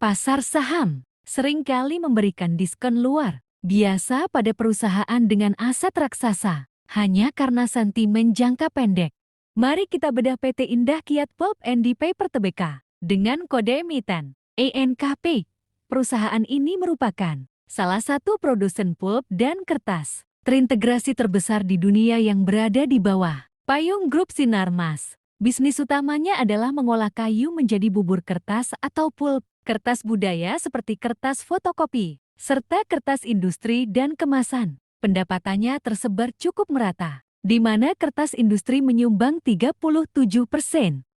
Pasar saham seringkali memberikan diskon luar biasa pada perusahaan dengan aset raksasa hanya karena sentimen jangka pendek. Mari kita bedah PT Indah Kiat Pulp and Paper Tbk dengan kode emiten ENKP. Perusahaan ini merupakan salah satu produsen pulp dan kertas terintegrasi terbesar di dunia yang berada di bawah payung grup Sinarmas. Bisnis utamanya adalah mengolah kayu menjadi bubur kertas atau pulp, kertas budaya seperti kertas fotokopi, serta kertas industri dan kemasan. Pendapatannya tersebar cukup merata, di mana kertas industri menyumbang 37%,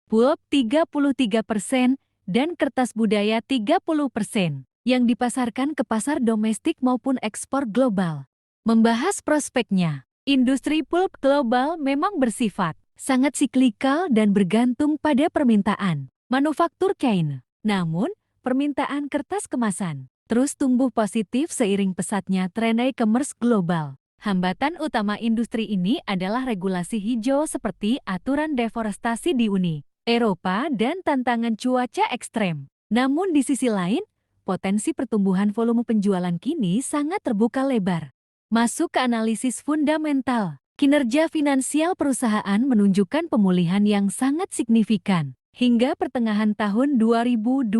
pulp 33%, dan kertas budaya 30%, yang dipasarkan ke pasar domestik maupun ekspor global. Membahas prospeknya, industri pulp global memang bersifat sangat siklikal dan bergantung pada permintaan manufaktur kain. Namun, permintaan kertas kemasan terus tumbuh positif seiring pesatnya tren e-commerce global. Hambatan utama industri ini adalah regulasi hijau seperti aturan deforestasi di Uni Eropa dan tantangan cuaca ekstrem. Namun di sisi lain, potensi pertumbuhan volume penjualan kini sangat terbuka lebar. Masuk ke analisis fundamental. Kinerja finansial perusahaan menunjukkan pemulihan yang sangat signifikan. Hingga pertengahan tahun 2026,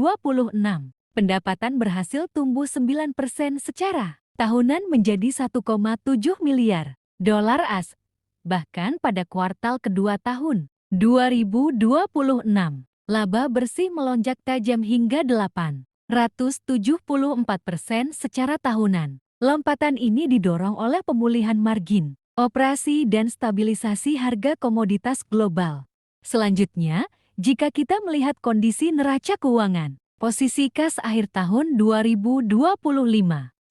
pendapatan berhasil tumbuh 9% secara tahunan menjadi 1,7 miliar dolar AS. Bahkan pada kuartal kedua tahun 2026, laba bersih melonjak tajam hingga 874% secara tahunan. Lompatan ini didorong oleh pemulihan margin operasi dan stabilisasi harga komoditas global. Selanjutnya, jika kita melihat kondisi neraca keuangan, posisi kas akhir tahun 2025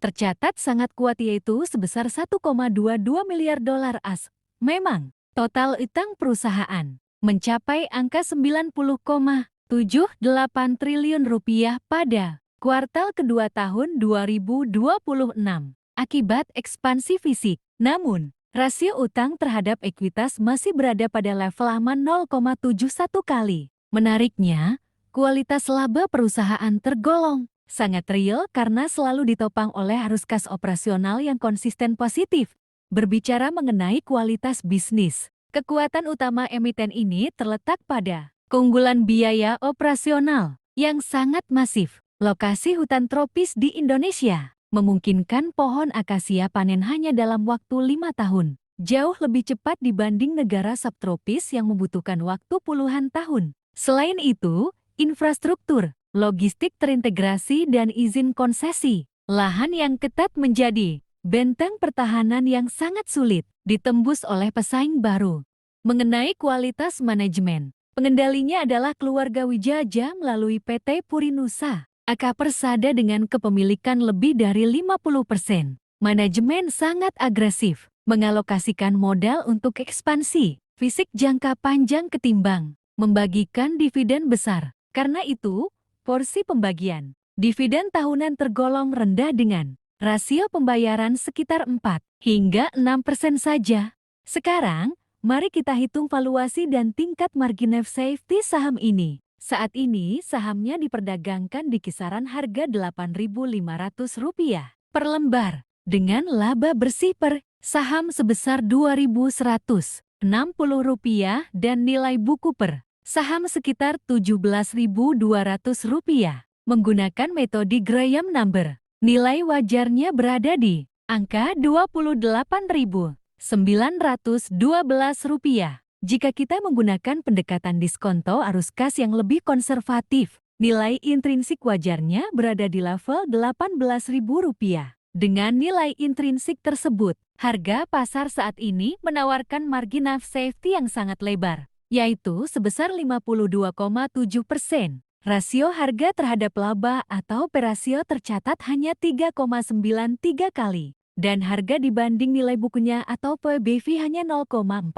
tercatat sangat kuat yaitu sebesar 1,22 miliar dolar AS. Memang, total utang perusahaan mencapai angka 90,78 triliun rupiah pada kuartal kedua tahun 2026 akibat ekspansi fisik. Namun, rasio utang terhadap ekuitas masih berada pada level aman 0,71 kali. Menariknya, kualitas laba perusahaan tergolong sangat real karena selalu ditopang oleh arus kas operasional yang konsisten positif. Berbicara mengenai kualitas bisnis, kekuatan utama emiten ini terletak pada keunggulan biaya operasional yang sangat masif. Lokasi hutan tropis di Indonesia memungkinkan pohon akasia panen hanya dalam waktu 5 tahun. Jauh lebih cepat dibanding negara subtropis yang membutuhkan waktu puluhan tahun. Selain itu, infrastruktur, logistik terintegrasi dan izin konsesi lahan yang ketat menjadi benteng pertahanan yang sangat sulit ditembus oleh pesaing baru. Mengenai kualitas manajemen, pengendalinya adalah keluarga Wijaja melalui PT Purinusa AK Persada dengan kepemilikan lebih dari 50%. Manajemen sangat agresif, mengalokasikan modal untuk ekspansi fisik jangka panjang ketimbang membagikan dividen besar. Karena itu, porsi pembagian dividen tahunan tergolong rendah dengan rasio pembayaran sekitar 4 hingga 6% saja. Sekarang, mari kita hitung valuasi dan tingkat margin of safety saham ini. Saat ini, sahamnya diperdagangkan di kisaran harga Rp8.500 per lembar, dengan laba bersih per saham sebesar Rp2.160 dan nilai buku per saham sekitar Rp17.200. Menggunakan metode Graham Number, nilai wajarnya berada di angka Rp28.912. Jika kita menggunakan pendekatan diskonto arus kas yang lebih konservatif, nilai intrinsik wajarnya berada di level Rp18.000. Dengan nilai intrinsik tersebut, harga pasar saat ini menawarkan margin of safety yang sangat lebar, yaitu sebesar 52,7%. Rasio harga terhadap laba atau P rasio tercatat hanya 3,93 kali. Dan harga dibanding nilai bukunya atau PBV hanya 0,49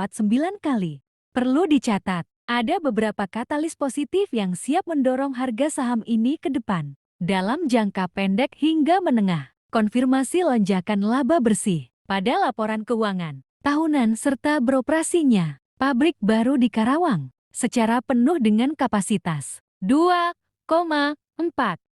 kali. Perlu dicatat, ada beberapa katalis positif yang siap mendorong harga saham ini ke depan. Dalam jangka pendek hingga menengah, konfirmasi lonjakan laba bersih pada laporan keuangan tahunan serta beroperasinya pabrik baru di Karawang secara penuh dengan kapasitas 2,4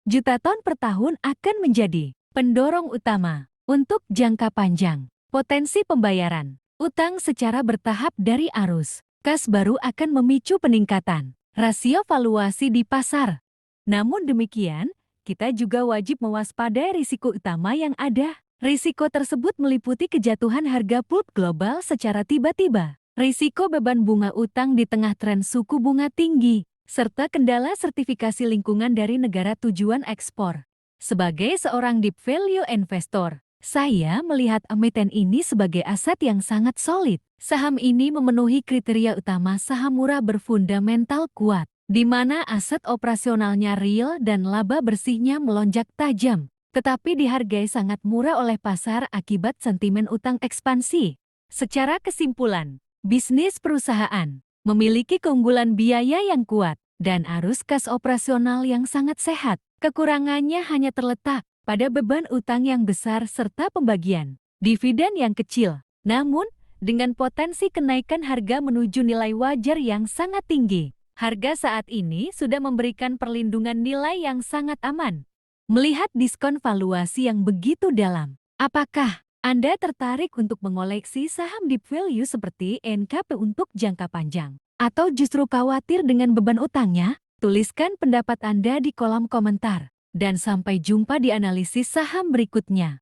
juta ton per tahun akan menjadi pendorong utama untuk jangka panjang. Potensi pembayaran utang secara bertahap dari arus kas baru akan memicu peningkatan rasio valuasi di pasar. Namun demikian, kita juga wajib mewaspadai risiko utama yang ada. Risiko tersebut meliputi kejatuhan harga pulp global secara tiba-tiba, risiko beban bunga utang di tengah tren suku bunga tinggi, serta kendala sertifikasi lingkungan dari negara tujuan ekspor. Sebagai seorang deep value investor, saya melihat emiten ini sebagai aset yang sangat solid. Saham ini memenuhi kriteria utama saham murah berfundamental kuat, di mana aset operasionalnya real dan laba bersihnya melonjak tajam, tetapi dihargai sangat murah oleh pasar akibat sentimen utang ekspansi. Secara kesimpulan, bisnis perusahaan memiliki keunggulan biaya yang kuat dan arus kas operasional yang sangat sehat. Kekurangannya hanya terletak pada beban utang yang besar serta pembagian dividen yang kecil. Namun, dengan potensi kenaikan harga menuju nilai wajar yang sangat tinggi, harga saat ini sudah memberikan perlindungan nilai yang sangat aman. Melihat diskon valuasi yang begitu dalam, apakah Anda tertarik untuk mengoleksi saham deep value seperti NKP untuk jangka panjang? Atau justru khawatir dengan beban utangnya? Tuliskan pendapat Anda di kolom komentar. Dan sampai jumpa di analisis saham berikutnya.